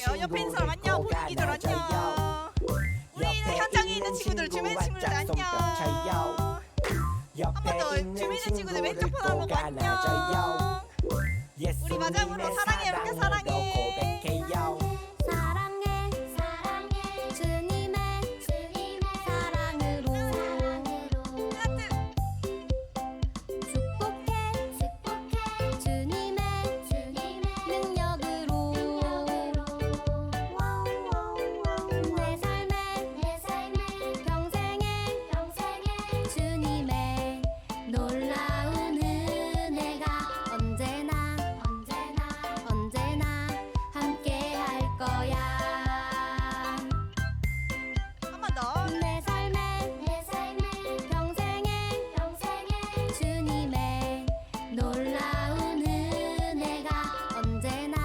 해볼게요. 옆에 있는 사람 안녕, 보는 기들 안녕. 우리 현장에 있는 친구들, 주변 친구들 안녕. 한 번 더, 주변 있는 친구들 왼쪽 편 한번 보고 안녕. 우리 마지막으로 사랑해 해볼게. 사랑해. 사랑해 사랑해 주님의 사랑으로 하트. 축복해 주님의 능력으로 내 삶의 평생에 주님의 놀라운 은혜가 언제나 함께 할 거야. 한 번 더. 내 삶의 평생에 주님의 놀라운 은혜가 언제나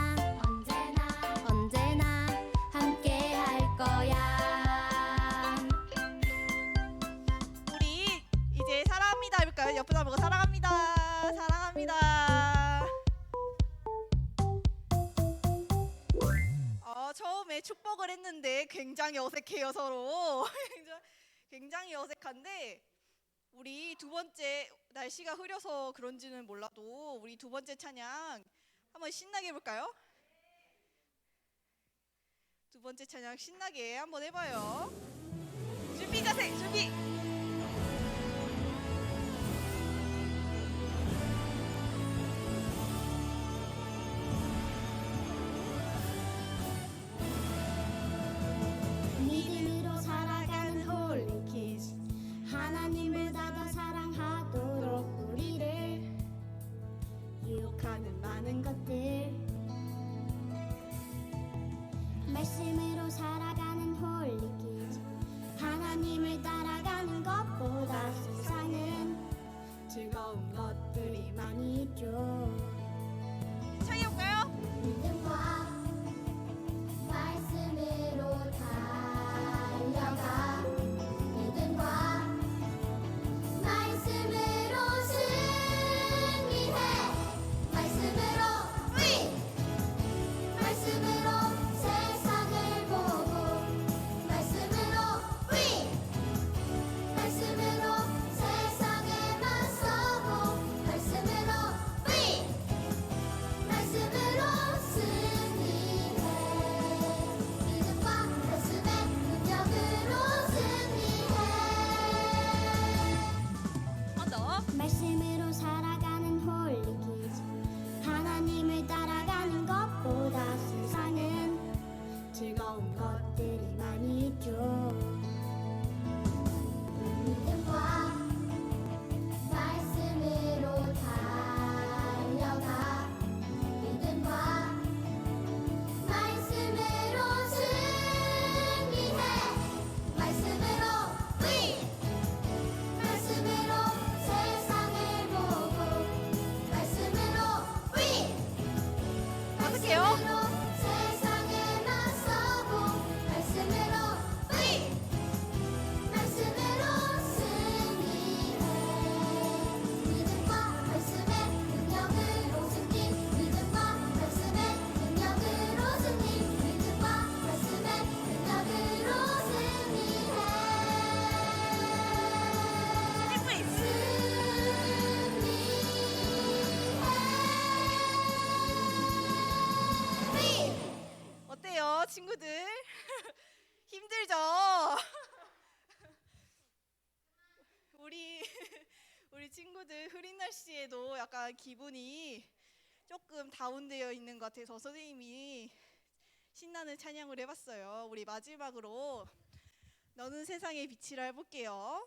함께 할 거야. 우리 이제 사랑합니다 해볼까요? 옆에 사람 보고 사랑합니다. 사랑합니다. 처음에 축복을 했는데 굉장히 어색해요 서로. 굉장히 어색한데 우리 두 번째 날씨가 흐려서 그런지는 몰라도 우리 두 번째 찬양 한번 신나게 해볼까요? 두 번째 찬양 신나게 한번 해봐요. 준비 자세 준비. 믿음으로 살아가는 홀리키즈 하나님보다 더 사랑하도록 우리를 유혹하는 많은 것들 말씀으로 살아가는 홀리키즈 하나님을 따라가는 것보다 세상은 즐거운 것들이 많이 있죠. 찬양해볼까요? 믿음과 말씀으로 달려가 믿음과 말씀으로 승리해 말씀으로 말씀으로 세상을 보고 말씀으로 말씀으로 세상에 맞서고 말씀으로 말씀으로 승리해 믿음과 말씀의 능력으로 승리해 한 번 더. 말씀으로 살아가는 홀리키즈 하나님을 따라가는 것보다 세상은 즐거운 것들이 많이 있죠. 믿음과 말씀으로 달려가 믿음과 말씀으로 승리해 말씀으로 말씀으로 세상을 보고 말씀으로 어떡해요? 세상에 맞서고 말씀으로 말씀으로 승리해 믿음과 말씀의 능력으로 승리 믿음과 말씀의 능력으로 승리 믿음과 말씀의 능력으로 승리해 어때요 친구들? 힘들죠? 우리 친구들 흐린 날씨에도 약간 기분이 조금 다운되어 있는 것 같아서 선생님이 신나는 찬양을 해봤어요. 우리 마지막으로 너는 세상의 빛이라 해볼게요.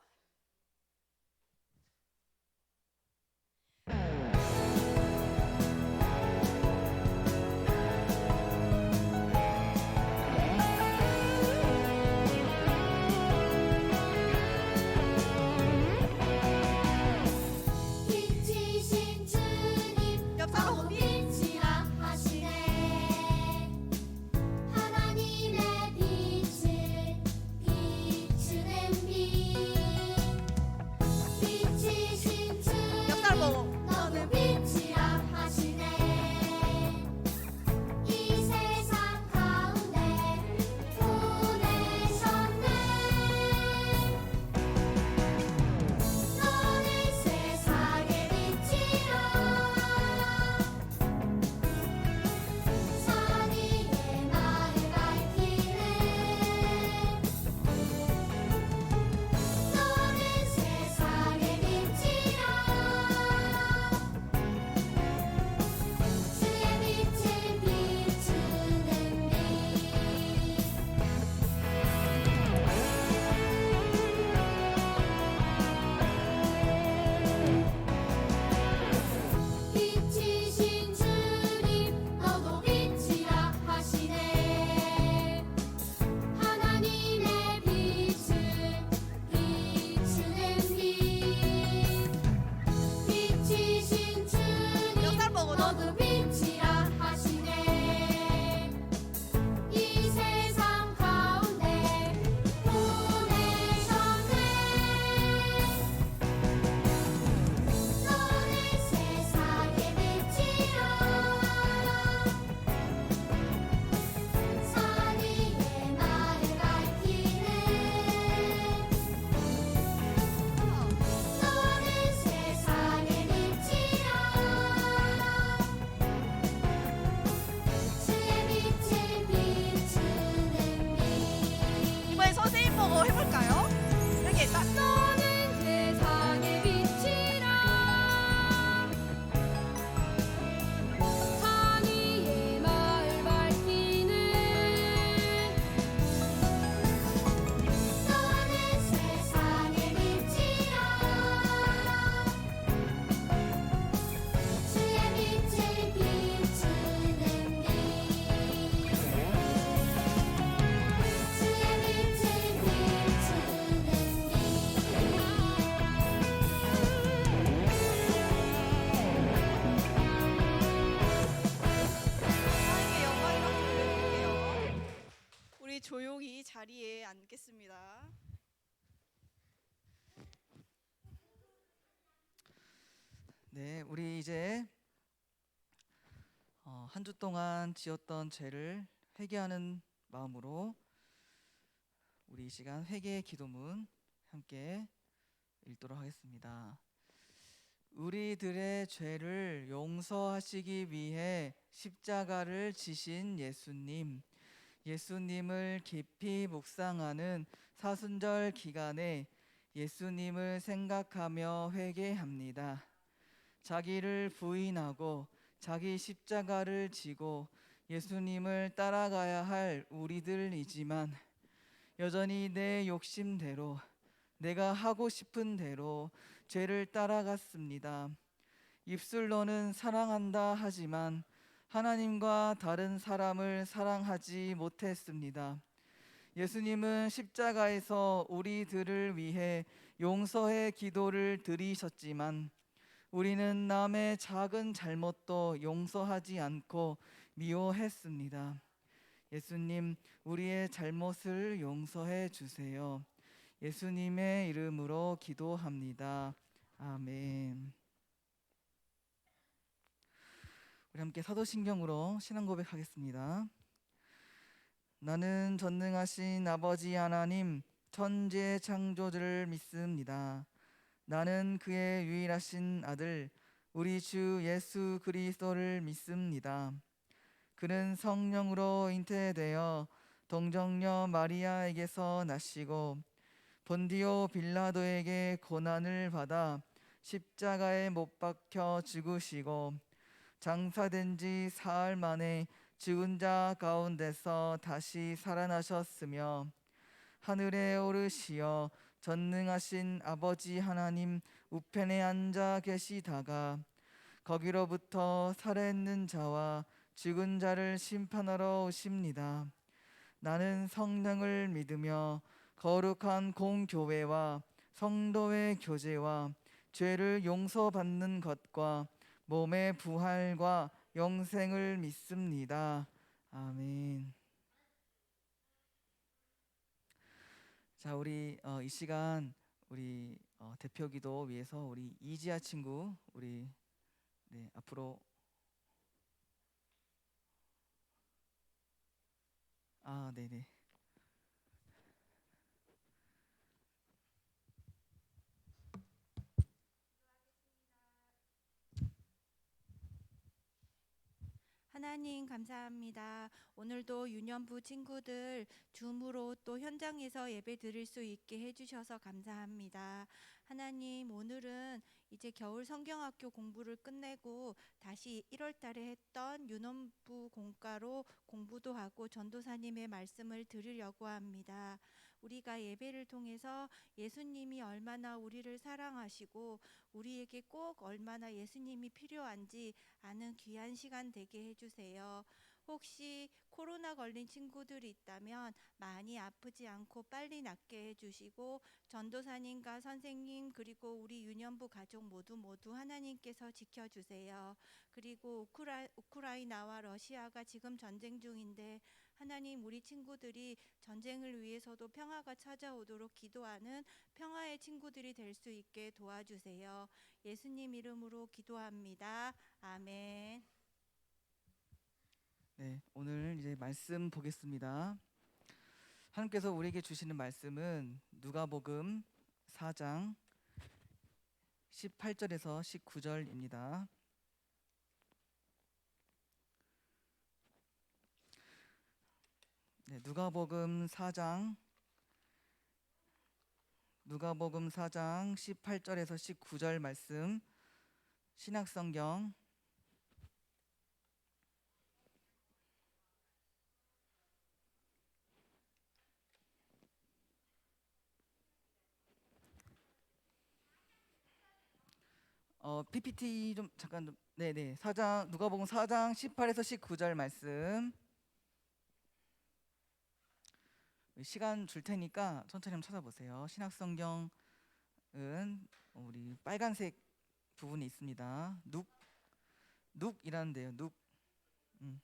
빛이신 주님 옆 사람 빛이라 하시네 하나님의 빛을 비추는 빛 해볼까요? 이렇게 딱 너는 세상의 빛이라 산 위의 마을 밝히는 너는 세상의 빛이라 주의 빛을 비추는 빛 주의 빛을 비추는 빛 하나님께 영광이라고 돌려드릴게요. 우리 조용히 자리에 앉겠습니다. 네, 우리 이제 한 주 동안 지었던 죄를 회개하는 마음으로 우리 이 시간 회개의 기도문 함께 읽도록 하겠습니다. 우리들의 죄를 용서하시기 위해 십자가를 지신 예수님을 깊이 묵상하는 사순절 기간에 예수님을 생각하며 회개합니다. 자기를 부인하고 자기 십자가를 지고 예수님을 따라가야 할 우리들이지만 여전히 내 욕심대로 내가 하고 싶은 대로 죄를 따라갔습니다. 입술로는 사랑한다 하지만 하나님과 다른 사람을 사랑하지 못했습니다. 예수님은 십자가에서 우리들을 위해 용서의 기도를 드리셨지만 우리는 남의 작은 잘못도 용서하지 않고 미워했습니다. 예수님, 우리의 잘못을 용서해 주세요. 예수님의 이름으로 기도합니다. 아멘. 우리 함께 사도신경으로 신앙 고백하겠습니다. 나는 전능하신 아버지 하나님, 천지의 창조주를 믿습니다. 나는 그의 유일하신 아들 우리 주 예수 그리스도를 믿습니다. 그는 성령으로 잉태되어 동정녀 마리아에게서 나시고 본디오 빌라도에게 고난을 받아 십자가에 못 박혀 죽으시고 장사된 지 사흘 만에 죽은 자 가운데서 다시 살아나셨으며 하늘에 오르시어 전능하신 아버지 하나님 우편에 앉아 계시다가 거기로부터 살아있는 자와 죽은 자를 심판하러 오십니다. 나는 성령을 믿으며 거룩한 공교회와 성도의 교제와 죄를 용서받는 것과 몸의 부활과 영생을 믿습니다. 아멘. 자, 우리 이 시간 우리 대표기도 위해서 우리 이지아 친구 우리 앞으로 네네. 하나님 감사합니다. 오늘도 유년부 친구들 줌으로 또 현장에서 예배 드릴 수 있게 해주셔서 감사합니다. 하나님, 오늘은 이제 겨울 성경학교 공부를 끝내고 다시 1월 달에 했던 유년부 공과로 공부도 하고 전도사님의 말씀을 들으려고 합니다. 우리가 예배를 통해서 예수님이 얼마나 우리를 사랑하시고 우리에게 꼭 얼마나 예수님이 필요한지 아는 귀한 시간 되게 해주세요. 혹시 코로나 걸린 친구들이 있다면 많이 아프지 않고 빨리 낫게 해주시고 전도사님과 선생님 그리고 우리 유년부 가족 모두 하나님께서 지켜주세요. 그리고 우크라이나와 러시아가 지금 전쟁 중인데 하나님, 우리 친구들이 전쟁을 위해서도 평화가 찾아오도록 기도하는 평화의 친구들이 될 수 있게 도와주세요. 예수님 이름으로 기도합니다. 아멘. 네, 오늘 이제 말씀 보겠습니다. 하나님께서 우리에게 주시는 말씀은 누가복음 4장 18절에서 19절입니다. 누가복음 4장 누가복음 4장 18절에서 19절 말씀 신약성경 PPT 좀 잠깐 좀 네네 4장 누가복음 4장 18에서 19절 말씀 시간 줄 테니까 천천히 한번 찾아보세요. 신약성경은 우리 빨간색 부분이 있습니다. 눅이라는 데요. 눅. 음.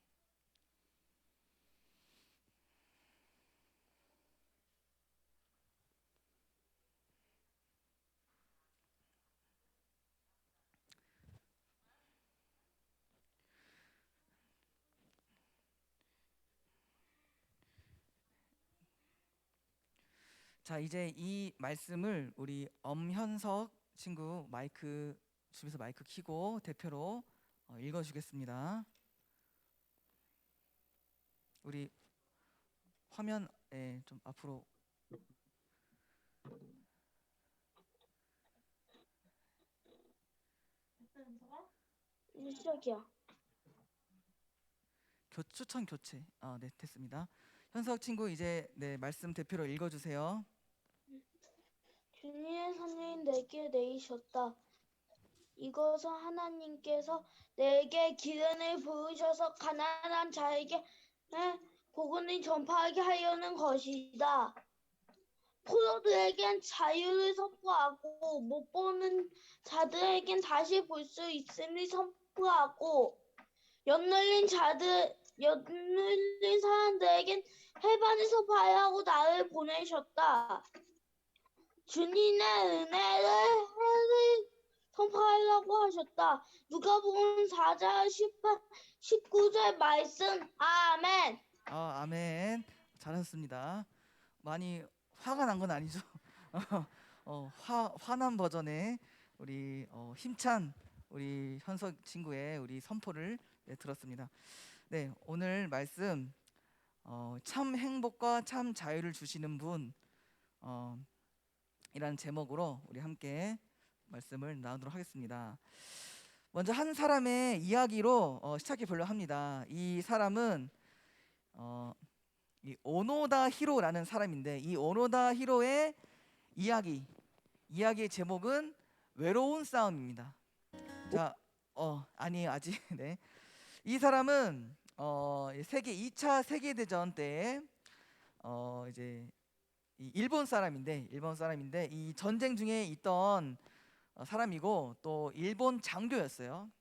자, 이제 이 말씀을 우리 엄현석 친구 마이크 주면서 마이크 켜고 대표로 읽어주겠습니다. 우리 화면에 좀 앞으로 시작이야. 추천 교체. 네, 됐습니다. 현석 친구 이제 네 말씀 대표로 읽어주세요. 주님의 선생님 내게 내리셨다. 이것은 하나님께서 내게 기름을 부으셔서 가난한 자에게 복음을 전파하게 하려는 것이다. 포로들에겐 자유를 선포하고 못 보는 자들에겐 다시 볼 수 있음을 선포하고 연눌린 사람들에겐 해방에서 발하고 나를 보내셨다. 주님의 은혜를 선포하려고 하셨다. 누가복음 4장 18, 19절 말씀. 아멘. 아멘. 잘하셨습니다. 많이 화가 난 건 아니죠? 화난 버전의 우리 힘찬 우리 현석 친구의 우리 선포를 들었습니다. 네, 오늘 말씀 참 행복과 참 자유를 주시는 분 이라는 제목으로 우리 함께 말씀을 나누도록 하겠습니다. 먼저 한 사람의 이야기로 시작해 보려고 합니다. 이 사람은 이 오노다 히로라는 사람인데 이 오노다 히로의 이야기의 제목은 외로운 싸움입니다. 자, 아니 아직 네. 이 사람은 세계 2차 세계 대전 때 이제 이 일본 사람인데 이 전쟁 중에 있던 사람이고 또 일본 장교였어요.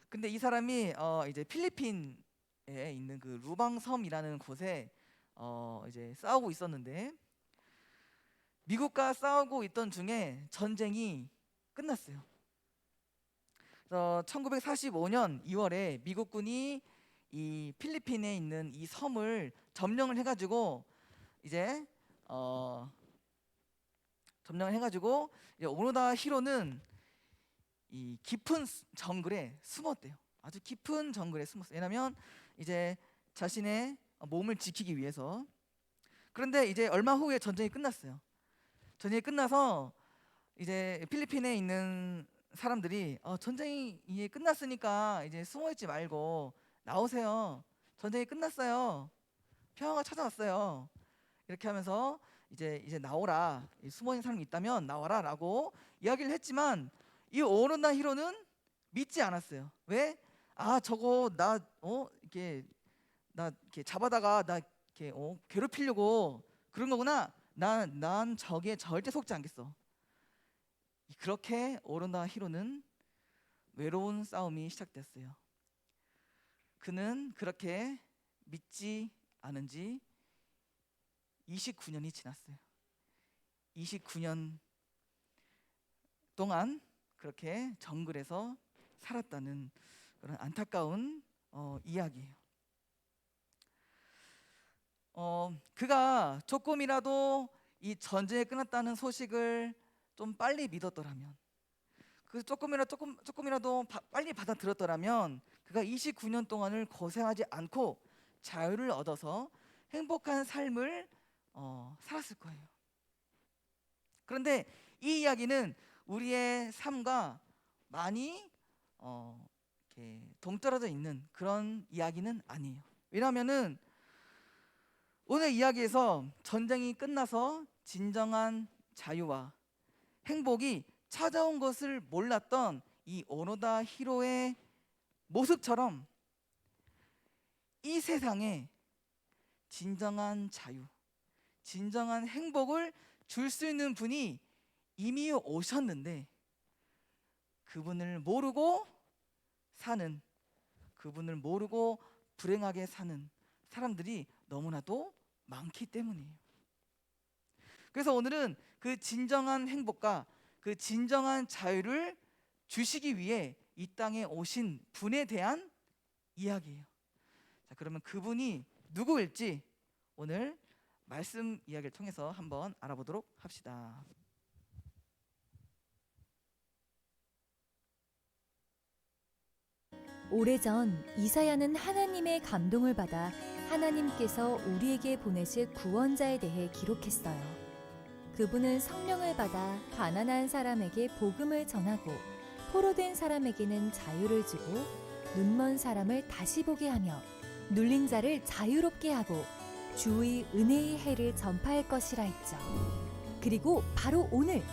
근데 이 사람이 이제 필리핀에 있는 그 루방섬이라는 곳에 이제 싸우고 있었는데 미국과 싸우고 있던 중에 전쟁이 끝났어요. 그래서 1945년 2월에 미국군이 이 필리핀에 있는 이 섬을 점령을 해가지고 이제 점령을 해가지고 이제 오노다 히로는 이 깊은 정글에 숨었대요. 아주 깊은 정글에 숨었어요. 왜냐하면 이제 자신의 몸을 지키기 위해서. 그런데 이제 얼마 후에 전쟁이 끝났어요. 전쟁이 끝나서 이제 필리핀에 있는 사람들이 전쟁이 이제 끝났으니까 이제 숨어있지 말고 나오세요. 전쟁이 끝났어요. 평화가 찾아왔어요. 이렇게 하면서 이제 나오라. 숨어 있는 사람이 있다면 나와라라고 이야기를 했지만 이 오노다 히로는 믿지 않았어요. 왜? 저거 이렇게 잡아다가 나 이렇게 괴롭히려고 그런 거구나. 난 저기에 절대 속지 않겠어. 그렇게 오노다 히로는 외로운 싸움이 시작됐어요. 그는 그렇게 믿지 않은 지 29년이 지났어요. 29년 동안 그렇게 정글에서 살았다는 그런 안타까운 이야기예요. 그가 조금이라도 이 전쟁이 끝났다는 소식을 좀 빨리 믿었더라면, 그 조금이라도 빨리 받아들였더라면, 그가 29년 동안을 고생하지 않고 자유를 얻어서 행복한 삶을 살았을 거예요. 그런데 이 이야기는 우리의 삶과 많이 이렇게 동떨어져 있는 그런 이야기는 아니에요. 왜냐하면은 오늘 이야기에서 전쟁이 끝나서 진정한 자유와 행복이 찾아온 것을 몰랐던 이 오노다 히로의 모습처럼 이 세상에 진정한 자유, 진정한 행복을 줄 수 있는 분이 이미 오셨는데 그분을 모르고 사는, 그분을 모르고 불행하게 사는 사람들이 너무나도 많기 때문이에요. 그래서 오늘은 그 진정한 행복과 그 진정한 자유를 주시기 위해 이 땅에 오신 분에 대한 이야기예요. 자, 그러면 그분이 누구일지 오늘 말씀 이야기를 통해서 한번 알아보도록 합시다. 오래전 이사야는 하나님의 감동을 받아 하나님께서 우리에게 보내실 구원자에 대해 기록했어요. 그분은 성령을 받아 가난한 사람에게 복음을 전하고 포로된 사람에게는 자유를 주고 눈먼 사람을 다시 보게 하며 눌린 자를 자유롭게 하고 주의 은혜의 해를 전파할 것이라 했죠. 그리고 바로 오늘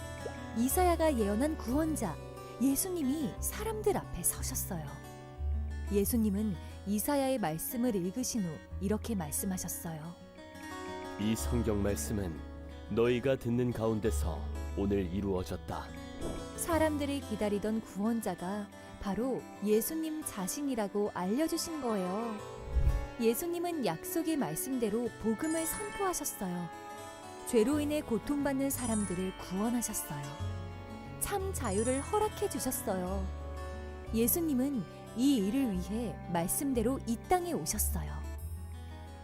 이사야가 예언한 구원자 예수님이 사람들 앞에 서셨어요. 예수님은 이사야의 말씀을 읽으신 후 이렇게 말씀하셨어요. 이 성경 말씀은 너희가 듣는 가운데서 오늘 이루어졌다. 사람들이 기다리던 구원자가 바로 예수님 자신이라고 알려주신 거예요. 예수님은 약속의 말씀대로 복음을 선포하셨어요. 죄로 인해 고통받는 사람들을 구원하셨어요. 참 자유를 허락해 주셨어요. 예수님은 이 일을 위해 말씀대로 이 땅에 오셨어요.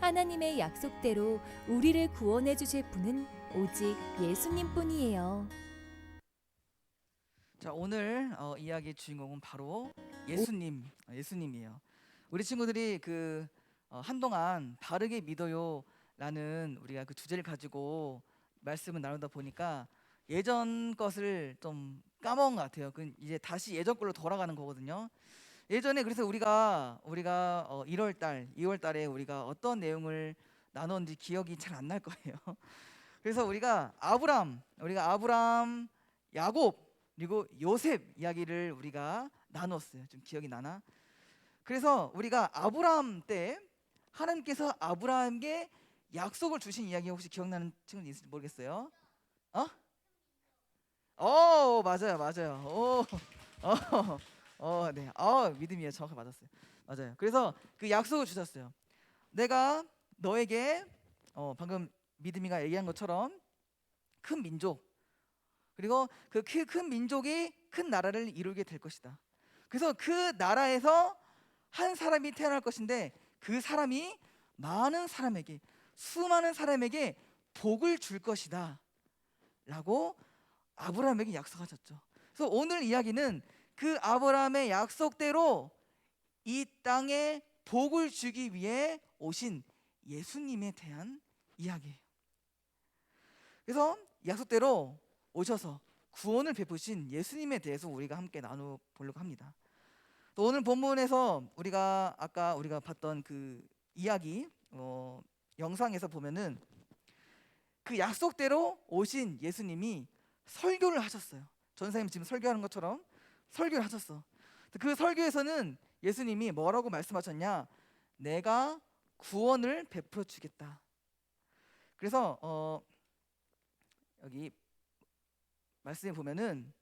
하나님의 약속대로 우리를 구원해 주실 분은 오직 예수님뿐이에요. 자, 오늘 이야기의 주인공은 바로 예수님이에요. 우리 친구들이 한동안 바르게 믿어요라는 우리가 그 주제를 가지고 말씀을 나누다 보니까 예전 것을 좀 까먹은 것 같아요. 이제 다시 예전 걸로 돌아가는 거거든요. 예전에 그래서 우리가 1월 달, 2월 달에 우리가 어떤 내용을 나눴는지 기억이 잘 안 날 거예요. 그래서 우리가 아브람, 야곱 그리고 요셉 이야기를 우리가 나눴어요. 좀 기억이 나나? 그래서 우리가 아브람 때 하나님께서 아브라함에게 약속을 주신 이야기 혹시 기억나는 친구들 있을지 모르겠어요. 맞아요. 네. 믿음이에요. 정확히 맞았어요. 맞아요. 그래서 그 약속을 주셨어요. 내가 너에게 방금 믿음이가 얘기한 것처럼 큰 민족, 그리고 그 큰 민족이 큰 나라를 이루게 될 것이다. 그래서 그 나라에서 한 사람이 태어날 것인데 그 사람이 많은 사람에게, 수많은 사람에게 복을 줄 것이다 라고 아브라함에게 약속하셨죠. 그래서 오늘 이야기는 그 아브라함의 약속대로 이 땅에 복을 주기 위해 오신 예수님에 대한 이야기예요. 그래서 약속대로 오셔서 구원을 베푸신 예수님에 대해서 우리가 함께 나눠보려고 합니다. 또 오늘 본문에서 우리가 아까 봤던 그 이야기 영상에서 보면은 그 약속대로 오신 예수님이 설교를 하셨어요. 전사님 지금 설교하는 것처럼 설교를 하셨어. 그 설교에서는 예수님이 뭐라고 말씀하셨냐? 내가 구원을 베풀어 주겠다. 그래서 여기 말씀에 보면은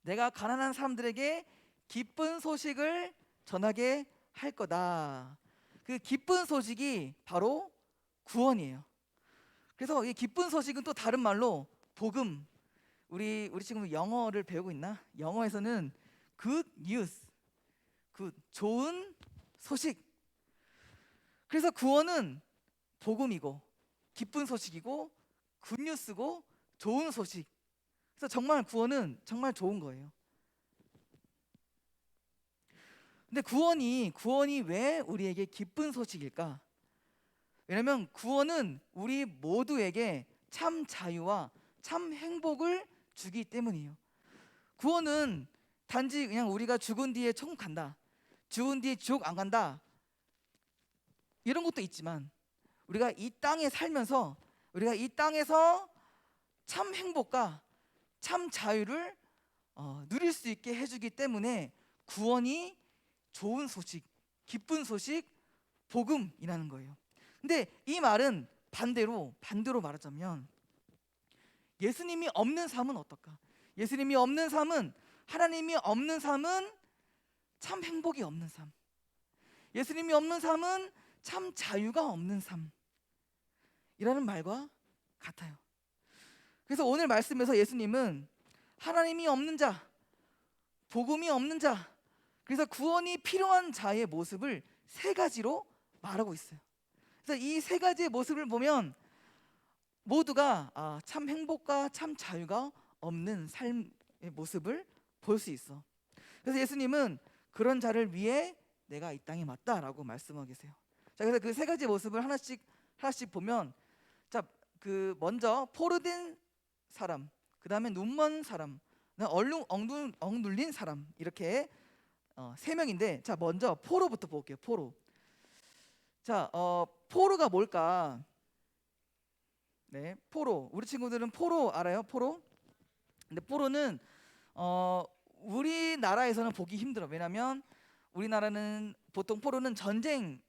내가 가난한 사람들에게 기쁜 소식을 전하게 할 거다. 그 기쁜 소식이 바로 구원이에요. 그래서 이 기쁜 소식은 또 다른 말로 복음. 우리 지금 영어를 배우고 있나? 영어에서는 good news, 좋은 소식. 그래서 구원은 복음이고 기쁜 소식이고 굿뉴스고 좋은 소식. 그래서 정말 구원은 정말 좋은 거예요. 근데 구원이 왜 우리에게 기쁜 소식일까? 왜냐면 구원은 우리 모두에게 참 자유와 참 행복을 주기 때문이에요. 구원은 단지 그냥 우리가 죽은 뒤에 천국 간다, 죽은 뒤에 지옥 안 간다, 이런 것도 있지만 우리가 이 땅에 살면서 우리가 이 땅에서 참 행복과 참 자유를 누릴 수 있게 해주기 때문에 구원이 좋은 소식, 기쁜 소식, 복음이라는 거예요. 근데 이 말은 반대로 말하자면 예수님이 없는 삶은 어떨까? 예수님이 없는 삶은, 하나님이 없는 삶은 참 행복이 없는 삶, 예수님이 없는 삶은 참 자유가 없는 삶이라는 말과 같아요. 그래서 오늘 말씀에서 예수님은 하나님이 없는 자, 복음이 없는 자, 그래서 구원이 필요한 자의 모습을 세 가지로 말하고 있어요. 그래서 이 세 가지의 모습을 보면 모두가 참 행복과 참 자유가 없는 삶의 모습을 볼 수 있어. 그래서 예수님은 그런 자를 위해 내가 이 땅에 왔다라고 말씀하고 계세요. 자, 그래서 그 세 가지 모습을 하나씩 보면, 자, 그 먼저 포로된 사람, 그 다음에 눈먼 사람, 억눌린 사람, 이렇게 세 명인데, 자, 먼저 포로부터 볼게요. 포로. 자, 포로가 뭘까? 네, 포로. 우리 친구들은 포로 알아요? 포로? 근데 포로는 우리나라에서는 보기 힘들어. 왜냐면 우리나라는 보통 포로는 전쟁이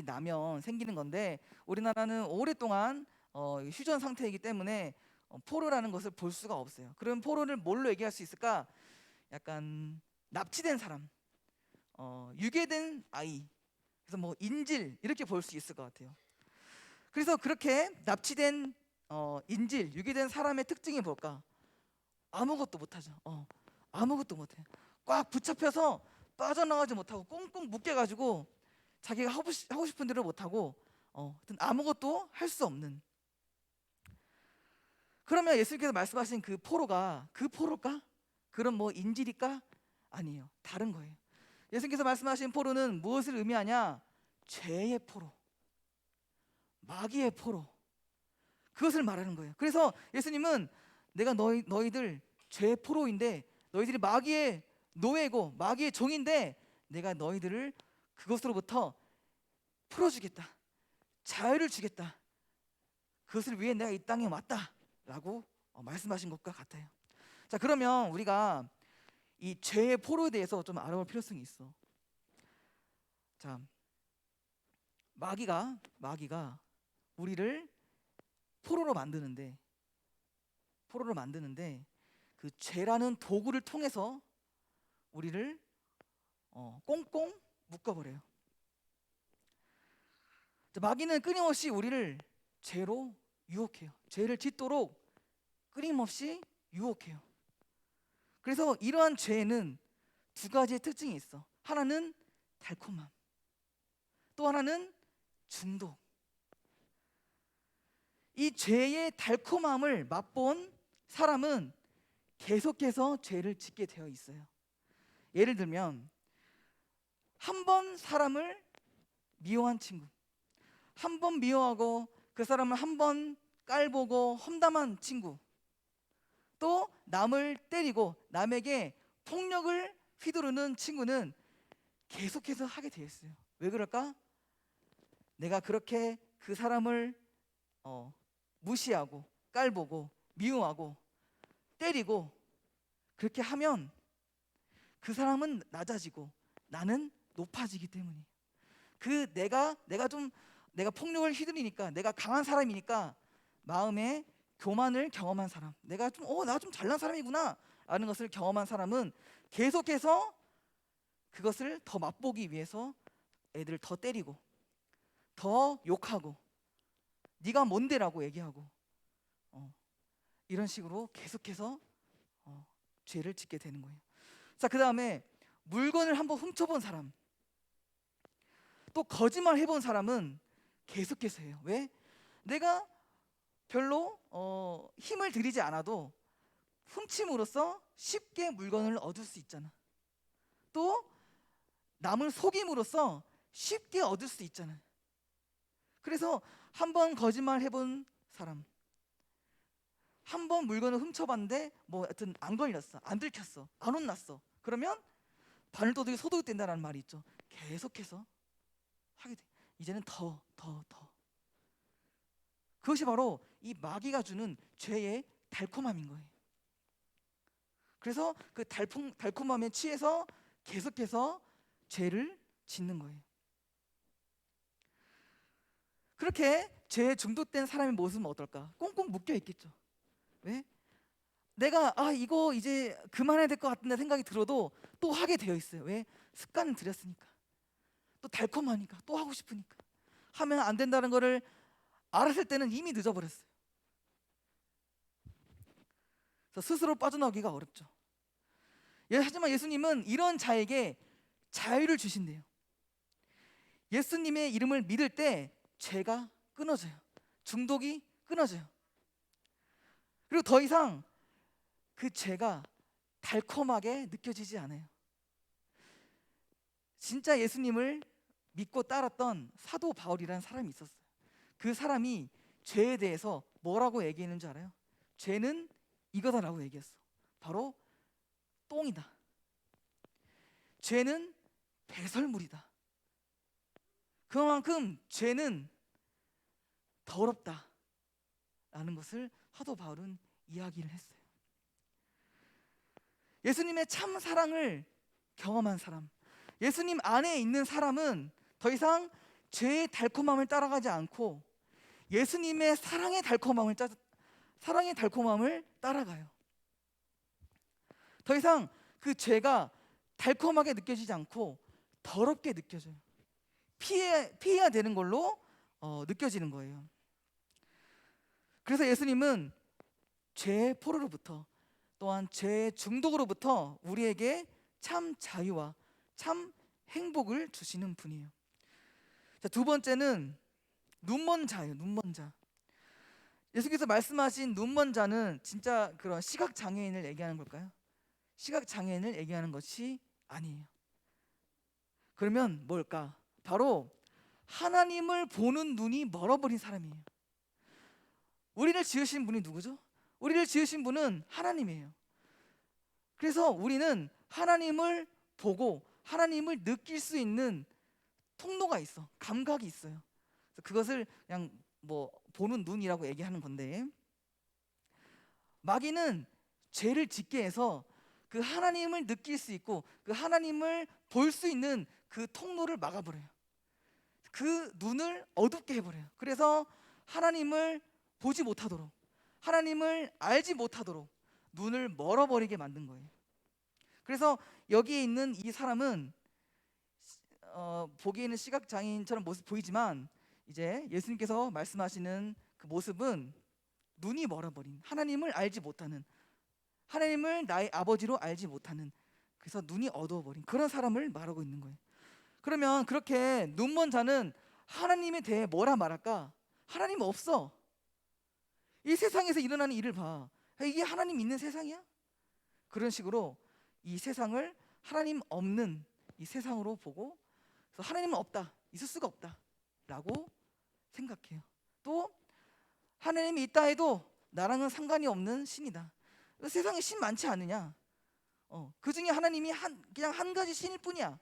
나면 생기는 건데, 우리나라는 오랫동안 휴전 상태이기 때문에 포로라는 것을 볼 수가 없어요. 그럼 포로를 뭘로 얘기할 수 있을까? 약간 납치된 사람, 유괴된 아이, 그래서 뭐 인질, 이렇게 볼 수 있을 것 같아요. 그래서 그렇게 납치된 인질, 유괴된 사람의 특징이 뭘까? 아무것도 못하죠. 아무것도 못해요. 꽉 붙잡혀서 빠져나가지 못하고 꽁꽁 묶여가지고 자기가 하고 싶은 대로 못하고 아무것도 할 수 없는. 그러면 예수님께서 말씀하신 그 포로가 그 포로일까? 그런 뭐 인질일까? 아니에요. 다른 거예요. 예수님께서 말씀하신 포로는 무엇을 의미하냐? 죄의 포로, 마귀의 포로, 그것을 말하는 거예요. 그래서 예수님은 내가 너희들 죄의 포로인데, 너희들이 마귀의 노예고 마귀의 종인데, 내가 너희들을 그것으로부터 풀어주겠다, 자유를 주겠다, 그것을 위해 내가 이 땅에 왔다라고 말씀하신 것과 같아요. 자, 그러면 우리가 이 죄의 포로에 대해서 좀 알아볼 필요성이 있어. 자, 마귀가 우리를 포로로 만드는데 그 죄라는 도구를 통해서 우리를 꽁꽁 묶어버려요. 자, 마귀는 끊임없이 우리를 죄로 유혹해요. 죄를 짓도록 끊임없이 유혹해요. 그래서 이러한 죄에는 두 가지의 특징이 있어. 하나는 달콤함, 또 하나는 중독. 이 죄의 달콤함을 맛본 사람은 계속해서 죄를 짓게 되어 있어요. 예를 들면 한 번 사람을 미워한 친구, 한 번 미워하고 그 사람을 한 번 깔보고 험담한 친구, 또 남을 때리고 남에게 폭력을 휘두르는 친구는 계속해서 하게 되어 있어요. 왜 그럴까? 내가 그렇게 그 사람을 무시하고 깔보고 미워하고 때리고 그렇게 하면 그 사람은 낮아지고 나는 높아지기 때문이에요. 내가 폭력을 휘두르니까, 내가 강한 사람이니까 마음에 교만을 경험한 사람, 내가 나 좀 잘난 사람이구나 라는 것을 경험한 사람은 계속해서 그것을 더 맛보기 위해서 애들을 더 때리고 더 욕하고 네가 뭔데라고 얘기하고 이런 식으로 계속해서 죄를 짓게 되는 거예요. 자, 그 다음에 물건을 한번 훔쳐본 사람, 또 거짓말 해본 사람은 계속해서 해요. 왜? 내가 별로 힘을 들이지 않아도 훔침으로써 쉽게 물건을 얻을 수 있잖아. 또 남을 속임으로써 쉽게 얻을 수 있잖아요. 그래서 한번 거짓말 해본 사람, 한 번 물건을 훔쳐봤는데 뭐 하여튼 안 걸렸어, 안 들켰어, 안 혼났어. 그러면 바늘도둑이 소독된다라는 말이 있죠. 계속해서 하게 돼. 이제는 더. 그것이 바로 이 마귀가 주는 죄의 달콤함인 거예요. 그래서 그 달콤함에 취해서 계속해서 죄를 짓는 거예요. 그렇게 죄에 중독된 사람의 모습은 어떨까? 꽁꽁 묶여 있겠죠. 왜? 내가 이거 이제 그만해야 될 것 같은데 생각이 들어도 또 하게 되어 있어요. 왜? 습관을 들였으니까. 또 달콤하니까, 또 하고 싶으니까. 하면 안 된다는 거를 알았을 때는 이미 늦어버렸어요. 그래서 스스로 빠져나오기가 어렵죠. 하지만 예수님은 이런 자에게 자유를 주신대요. 예수님의 이름을 믿을 때 죄가 끊어져요. 중독이 끊어져요. 그리고 더 이상 그 죄가 달콤하게 느껴지지 않아요. 진짜 예수님을 믿고 따랐던 사도 바울이라는 사람이 있었어요. 그 사람이 죄에 대해서 뭐라고 얘기했는지 알아요? 죄는 이거다라고 얘기했어. 바로 똥이다. 죄는 배설물이다. 그만큼 죄는 더럽다 라는 것을 사도 바울은 이야기를 했어요. 예수님의 참 사랑을 경험한 사람, 예수님 안에 있는 사람은 더 이상 죄의 달콤함을 따라가지 않고 예수님의 사랑의 달콤함을 따라가요. 더 이상 그 죄가 달콤하게 느껴지지 않고 더럽게 느껴져요. 피해야 되는 걸로 느껴지는 거예요. 그래서 예수님은 죄의 포로로부터 또한 죄의 중독으로부터 우리에게 참 자유와 참 행복을 주시는 분이에요. 자, 두 번째는 눈먼 자예요. 눈먼 자. 예수께서 말씀하신 눈먼 자는 진짜 그런 시각 장애인을 얘기하는 걸까요? 시각 장애인을 얘기하는 것이 아니에요. 그러면 뭘까? 바로 하나님을 보는 눈이 멀어버린 사람이에요. 우리를 지으신 분이 누구죠? 우리를 지으신 분은 하나님이에요. 그래서 우리는 하나님을 보고 하나님을 느낄 수 있는 통로가 있어. 감각이 있어요. 그것을 그냥 뭐 보는 눈이라고 얘기하는 건데, 마귀는 죄를 짓게 해서 그 하나님을 느낄 수 있고 그 하나님을 볼 수 있는 그 통로를 막아버려요. 그 눈을 어둡게 해버려요. 그래서 하나님을 보지 못하도록, 하나님을 알지 못하도록 눈을 멀어버리게 만든 거예요. 그래서 여기에 있는 이 사람은 보기에는 시각장애인처럼 모습 보이지만 이제 예수님께서 말씀하시는 그 모습은 눈이 멀어버린, 하나님을 알지 못하는, 하나님을 나의 아버지로 알지 못하는, 그래서 눈이 어두워버린 그런 사람을 말하고 있는 거예요. 그러면 그렇게 눈먼 자는 하나님에 대해 뭐라 말할까? 하나님 없어. 이 세상에서 일어나는 일을 봐. 이게 하나님 있는 세상이야? 그런 식으로 이 세상을 하나님 없는 이 세상으로 보고, 그래서 하나님은 없다, 있을 수가 없다 라고 생각해요. 또 하나님이 있다 해도 나랑은 상관이 없는 신이다. 세상에 신 많지 않느냐? 그 중에 하나님이 그냥 한 가지 신일 뿐이야.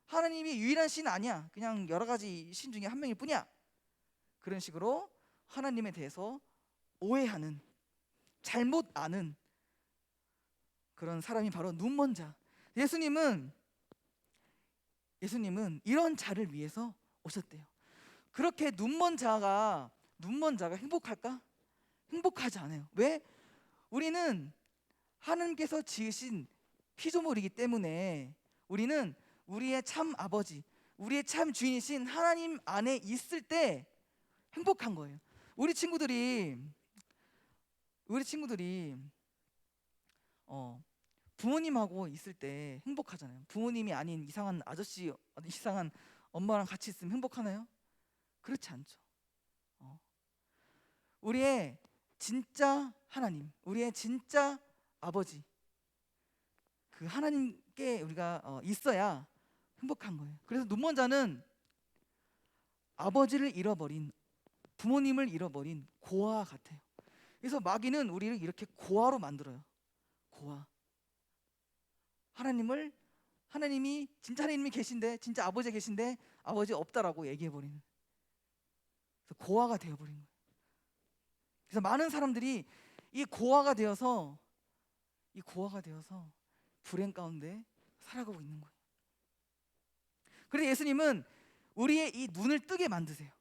하나님이 유일한 신 아니야. 그냥 여러 가지 신 중에 한 명일 뿐이야. 그런 식으로 하나님에 대해서 오해하는, 잘못 아는 그런 사람이 바로 눈먼 자. 예수님은 이런 자를 위해서 오셨대요. 그렇게 눈먼 자가 행복할까? 행복하지 않아요. 왜? 우리는 하나님께서 지으신 피조물이기 때문에 우리는 우리의 참 아버지, 우리의 참 주인이신 하나님 안에 있을 때 행복한 거예요. 우리 친구들이 부모님하고 있을 때 행복하잖아요. 부모님이 아닌 이상한 아저씨, 이상한 엄마랑 같이 있으면 행복하나요? 그렇지 않죠. 우리의 진짜 하나님, 우리의 진짜 아버지, 그 하나님께 우리가 있어야 행복한 거예요. 그래서 눈먼 자는 아버지를 잃어버린, 부모님을 잃어버린 고아와 같아요. 그래서 마귀는 우리를 이렇게 고아로 만들어요. 고아. 하나님이 진짜 하나님이 계신데, 진짜 아버지 계신데 아버지 없다라고 얘기해 버리는. 그래서 고아가 되어 버린 거예요. 그래서 많은 사람들이 이 고아가 되어서 불행 가운데 살아가고 있는 거예요. 그래서 예수님은 우리의 이 눈을 뜨게 만드세요.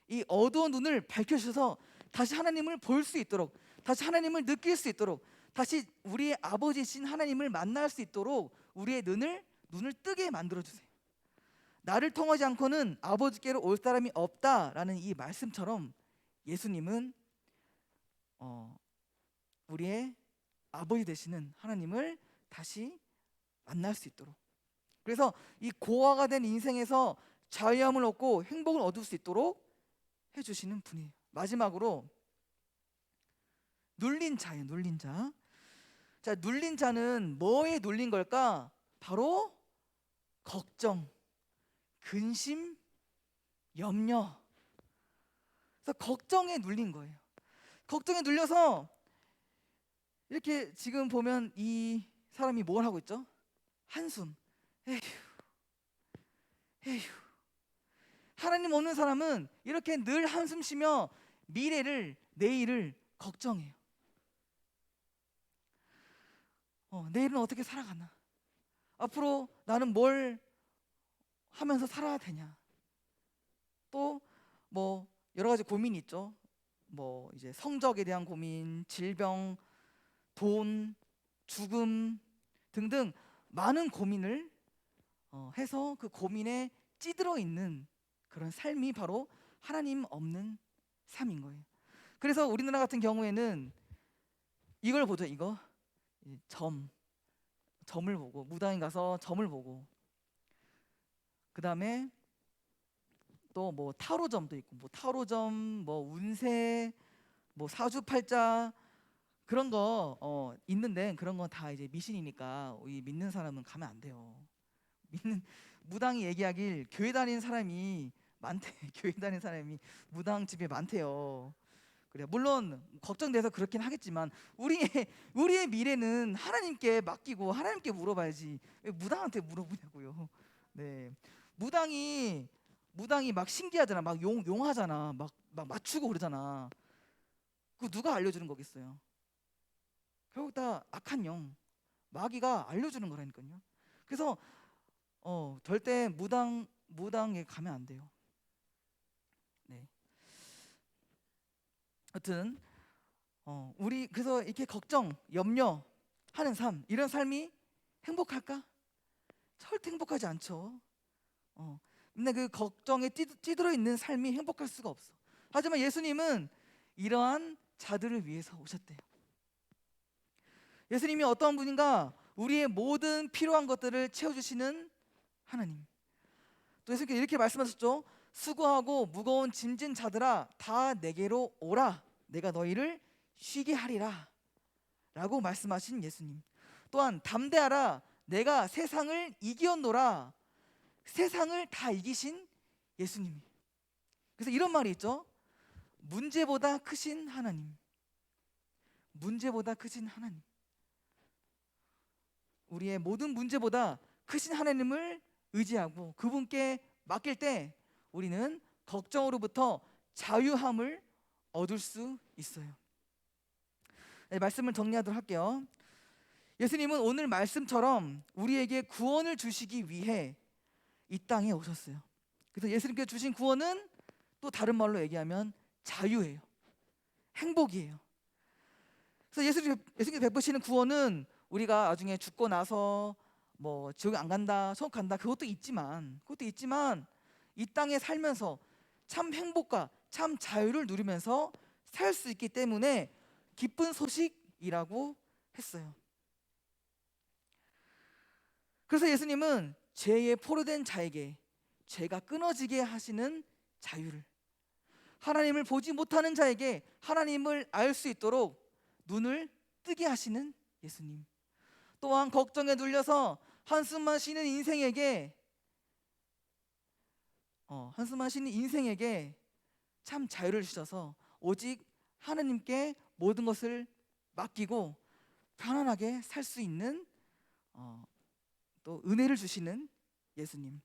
이 어두운 눈을 밝혀주셔서 다시 하나님을 볼 수 있도록, 다시 하나님을 느낄 수 있도록, 다시 우리의 아버지신 하나님을 만날 수 있도록 우리의 눈을 뜨게 만들어 주세요. 나를 통하지 않고는 아버지께로 올 사람이 없다라는 이 말씀처럼 예수님은 우리의 아버지 되시는 하나님을 다시 만날 수 있도록, 그래서 이 고아가 된 인생에서 자유함을 얻고 행복을 얻을 수 있도록 해주시는 분이에요. 마지막으로 눌린 자예요. 눌린 자. 자, 눌린 자는 뭐에 눌린 걸까? 바로 걱정, 근심, 염려. 그래서 걱정에 눌린 거예요. 걱정에 눌려서 이렇게 지금 보면 이 사람이 뭘 하고 있죠? 한숨. 에휴, 에휴. 하나님 없는 사람은 이렇게 늘 한숨 쉬며 미래를, 내일을 걱정해요. 내일은 어떻게 살아가나? 앞으로 나는 뭘 하면서 살아야 되냐? 또 뭐 여러 가지 고민이 있죠. 뭐 이제 성적에 대한 고민, 질병, 돈, 죽음 등등 많은 고민을 해서 그 고민에 찌들어 있는 그런 삶이 바로 하나님 없는 삶인 거예요. 그래서 우리나라 같은 경우에는 이걸 보죠. 이거 점을 보고, 무당에 가서 점을 보고, 그 다음에 또 뭐 타로점도 있고, 뭐 타로점, 뭐 운세, 뭐 사주팔자 그런 거 있는데, 그런 건 다 이제 미신이니까 이 믿는 사람은 가면 안 돼요. 무당이 얘기하길 교회 다니는 사람이 많대. 교회 다니는 사람이 무당 집에 많대요. 그래, 물론 걱정돼서 그렇긴 하겠지만 우리의 미래는 하나님께 맡기고 하나님께 물어봐야지 왜 무당한테 물어보냐고요. 네, 무당이 막 신기하잖아, 막 용하잖아, 막 맞추고 그러잖아. 그거 누가 알려주는 거겠어요? 결국 다 악한 영, 마귀가 알려주는 거라니까요. 그래서 절대 무당에 가면 안 돼요. 네. 하여튼 우리 그래서 이렇게 걱정, 염려하는 삶, 이런 삶이 행복할까? 절대 행복하지 않죠. 근데 그 걱정에 찌들어 있는 삶이 행복할 수가 없어. 하지만 예수님은 이러한 자들을 위해서 오셨대요. 예수님이 어떤 분인가? 우리의 모든 필요한 것들을 채워주시는 하나님. 또 예수님께서 이렇게 말씀하셨죠. 수고하고 무거운 짐진 자들아 다 내게로 오라, 내가 너희를 쉬게 하리라 라고 말씀하신 예수님. 또한 담대하라, 내가 세상을 이기었노라. 세상을 다 이기신 예수님이. 그래서 이런 말이 있죠. 문제보다 크신 하나님. 문제보다 크신 하나님. 우리의 모든 문제보다 크신 하나님을 의지하고 그분께 맡길 때 우리는 걱정으로부터 자유함을 얻을 수 있어요. 네, 말씀을 정리하도록 할게요. 예수님은 오늘 말씀처럼 우리에게 구원을 주시기 위해 이 땅에 오셨어요. 그래서 예수님께서 주신 구원은 또 다른 말로 얘기하면 자유예요. 행복이에요. 그래서 예수님께서 베푸시는 구원은 우리가 나중에 죽고 나서 뭐 지옥 안 간다, 천국 간다, 그것도 있지만 이 땅에 살면서 참 행복과 참 자유를 누리면서 살 수 있기 때문에 기쁜 소식이라고 했어요. 그래서 예수님은 죄에 포로된 자에게 죄가 끊어지게 하시는 자유를, 하나님을 보지 못하는 자에게 하나님을 알 수 있도록 눈을 뜨게 하시는 예수님, 또한 걱정에 눌려서 한숨만 쉬는 인생에게 참 자유를 주셔서 오직 하나님께 모든 것을 맡기고 편안하게 살 수 있는 또 은혜를 주시는 예수님.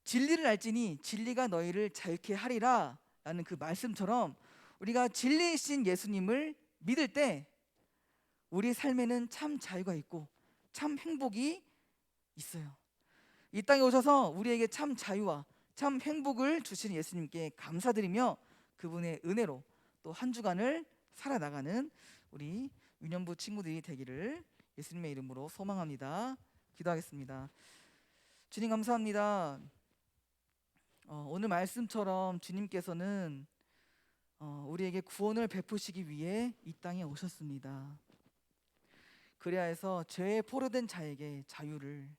진리를 알지니 진리가 너희를 자유케 하리라 라는 그 말씀처럼 우리가 진리이신 예수님을 믿을 때 우리 삶에는 참 자유가 있고 참 행복이 있어요. 이 땅에 오셔서 우리에게 참 자유와 참 행복을 주시는 예수님께 감사드리며 그분의 은혜로 또 한 주간을 살아나가는 우리 유년부 친구들이 되기를 예수님의 이름으로 소망합니다. 기도하겠습니다. 주님 감사합니다. 오늘 말씀처럼 주님께서는 우리에게 구원을 베푸시기 위해 이 땅에 오셨습니다. 그래야 해서 죄에 포로된 자에게 자유를,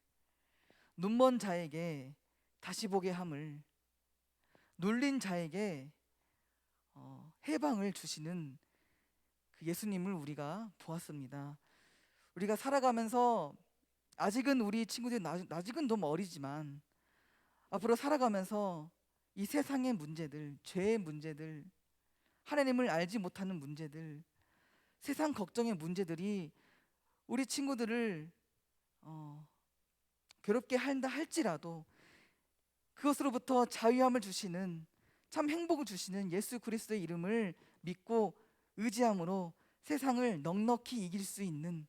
눈먼 자에게 다시 보게 함을, 눌린 자에게 해방을 주시는 그 예수님을 우리가 보았습니다. 우리가 살아가면서 아직은 우리 친구들이 아직은 너무 어리지만 앞으로 살아가면서 이 세상의 문제들, 죄의 문제들, 하나님을 알지 못하는 문제들, 세상 걱정의 문제들이 우리 친구들을 괴롭게 한다 할지라도 그것으로부터 자유함을 주시는 참 행복을 주시는 예수 그리스도의 이름을 믿고 의지함으로 세상을 넉넉히 이길 수 있는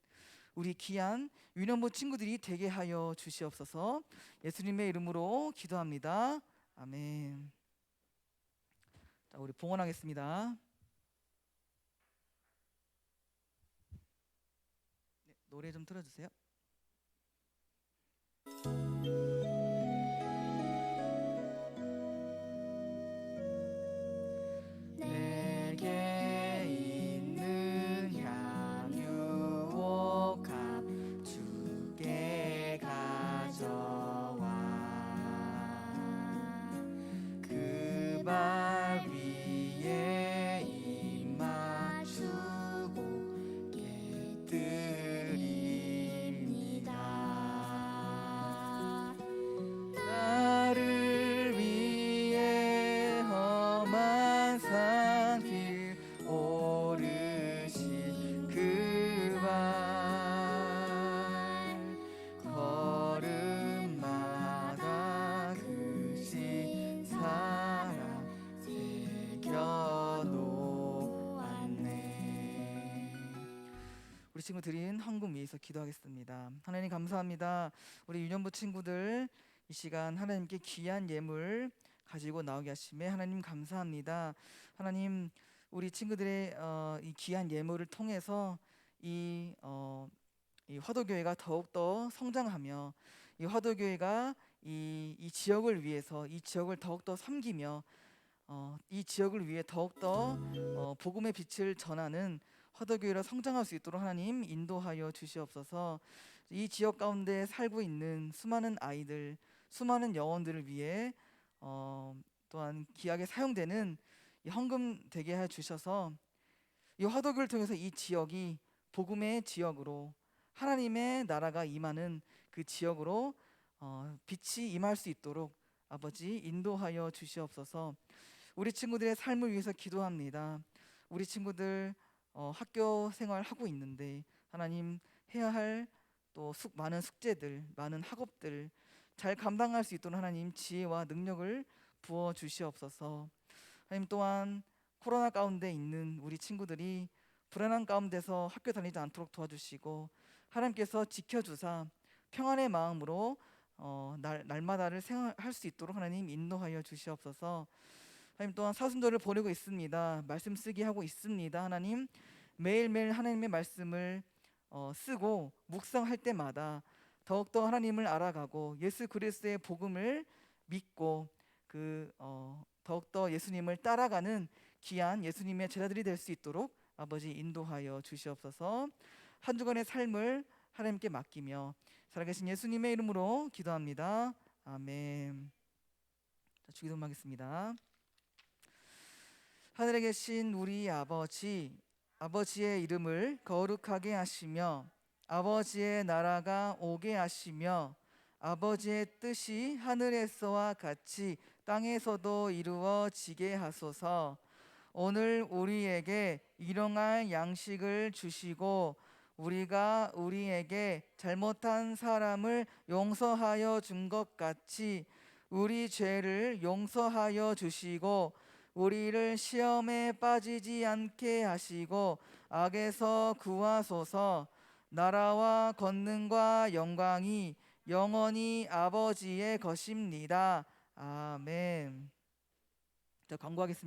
우리 귀한 유년부 친구들이 되게 하여 주시옵소서. 예수님의 이름으로 기도합니다. 아멘. 자, 우리 봉헌하겠습니다. 네, 노래 좀 틀어주세요. 내게 있는 향유옥합 주께 가져와 그 발 위에 입 맞추고 깨뜨립니다. 나를 위해 험한 산길 오르신 그 발 걸음마다 그신 사랑 새겨놓았네. 우리 친구 드린 헌금 위해서 기도하겠습니다. 하나님 감사합니다. 우리 유년부 친구들 이 시간 하나님께 귀한 예물 가지고 나오게 하심에 하나님 감사합니다. 하나님 우리 친구들의 이 귀한 예물을 통해서 이 화도교회가 더욱더 성장하며 이 화도교회가 이 지역을 위해서 이 지역을 더욱더 섬기며 이 지역을 위해 더욱더 복음의 빛을 전하는 화도교회로 성장할 수 있도록 하나님 인도하여 주시옵소서. 이 지역 가운데 살고 있는 수많은 아이들, 수많은 영혼들을 위해 또한 귀하게 사용되는 이 헌금 되게 해 주셔서 이 화도교를 통해서 이 지역이 복음의 지역으로 하나님의 나라가 임하는 그 지역으로 빛이 임할 수 있도록 아버지 인도하여 주시옵소서. 우리 친구들의 삶을 위해서 기도합니다. 우리 친구들 학교 생활하고 있는데 하나님 해야 할 또 많은 숙제들, 많은 학업들 잘 감당할 수 있도록 하나님 지혜와 능력을 부어 주시옵소서. 하나님 또한 코로나 가운데 있는 우리 친구들이 불안한 가운데서 학교 다니지 않도록 도와주시고 하나님께서 지켜주사 평안의 마음으로 날마다를 생활할 수 있도록 하나님 인도하여 주시옵소서. 하나님 또한 사순절을 보내고 있습니다. 말씀 쓰기 하고 있습니다. 하나님 매일매일 하나님의 말씀을 쓰고 묵상할 때마다 더욱더 하나님을 알아가고 예수 그리스도의 복음을 믿고 더욱더 예수님을 따라가는 귀한 예수님의 제자들이 될 수 있도록 아버지 인도하여 주시옵소서. 한 주간의 삶을 하나님께 맡기며 살아계신 예수님의 이름으로 기도합니다. 아멘. 자, 주기도하겠습니다. 하늘에 계신 우리 아버지, 아버지의 이름을 거룩하게 하시며 아버지의 나라가 오게 하시며 아버지의 뜻이 하늘에서와 같이 땅에서도 이루어지게 하소서. 오늘 우리에게 일용할 양식을 주시고 우리가 우리에게 잘못한 사람을 용서하여 준 것 같이 우리 죄를 용서하여 주시고 우리를 시험에 빠지지 않게 하시고 악에서 구하소서. 나라와 권능과 영광이 영원히 아버지의 것입니다. 아멘. 자, 광고하겠습니다.